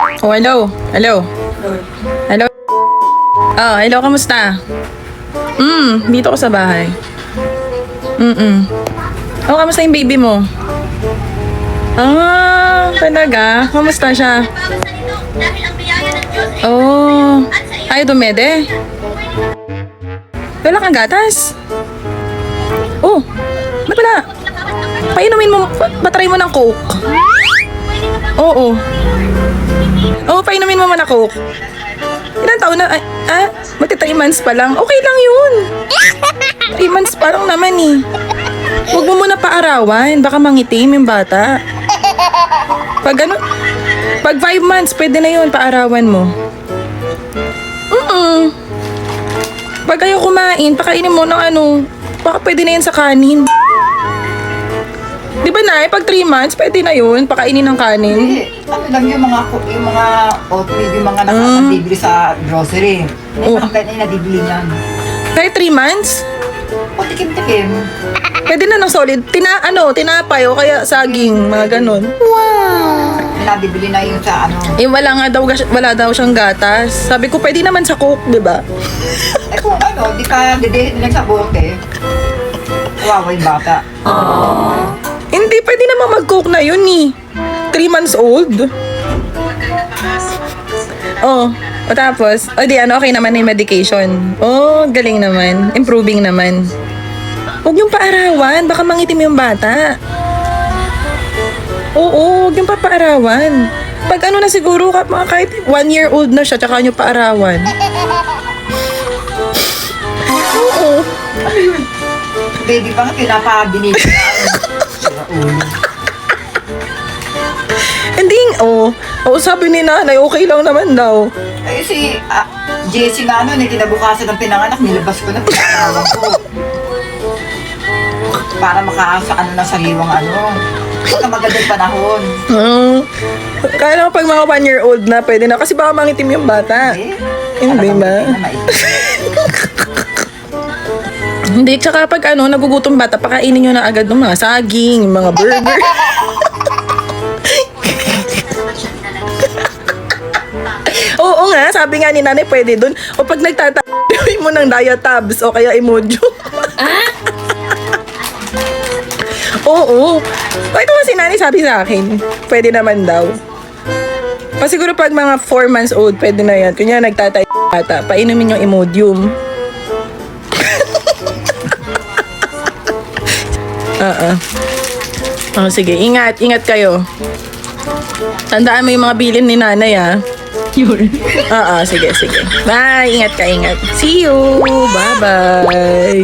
Oh, hello. Hello. Hello. Oh, hello, kamusta? Dito ko sa bahay. Oh, kamusta yung baby mo? Ah, talaga? Kamusta siya? Oh, ayaw dumede? Wala kang gatas? Oh, ba't wala? Painumin mo, patry mo ng Coke. Oo. Oo, painumin mo man ng Coke. Ilan taon na? Magti 3 months pa lang. Okay lang yun. 3 months pa lang naman eh. Huwag mo muna paarawan. Baka mangitim yung bata. Pag 5 months, pwede na yun, paarawan mo. Pag ayaw kumain, pakainin mo ng baka pwede na yan sa kanin. Di ba na, pag 3 months, pwede na yun, pakainin ng kanin. Ano lang yung mga oatmeal, yung mga nakakabibili sa grocery. Kahit na nabibili niyan. Kahit 3 months? O, tikim-tikim. Pwede na ng solid. Tinapay o kaya saging, mga ganun. Nabibili na yun sa Wala daw siyang gatas. Sabi ko, pwede naman sa Coke, di ba? Eh kung di ka didihin lang sa bote. Kawawa yung bata. Hindi, pwede naman mag-Coke na yun eh. 3 months old. O tapos, okay naman na yung medication. Galing naman. Improving naman. Huwag yung paarawan, baka mangitim yung bata. Oo, huwag yung papaarawan. Pag na siguro, kahit 1-year-old na siya, tsaka nyo paarawan. Oo. Ano yun? Baby pa nga pinapabinili na. Hindi, sabi ni nanay, okay lang naman daw. Eh si Jessie nga kinabukasan ng pinanganak, nilabas ko na, pinarawan ko. Para makaasa na sariwang Baka magandang panahon. Kaya lang pag mga 1-year-old na, pwede na. Kasi baka mangitim yung bata. Hindi ba? Hindi, tsaka pag nagugutom bata, pakainin nyo na agad ng mga saging, yung mga burger. Oo nga, sabi nga ni nanay, pwede dun. O pag nagtatabi mo ng diatabs o kaya Imodium. Oo. Ito nga si nanay sabi sa akin, pwede naman daw. Siguro pag mga 4 months old, pwede na yan. Kunya nagtatay bata, painumin yung Imodium. Sige, ingat kayo. Tandaan mo yung mga bilin ni nanay, sige. Bye, ingat ka. See you. Bye-bye.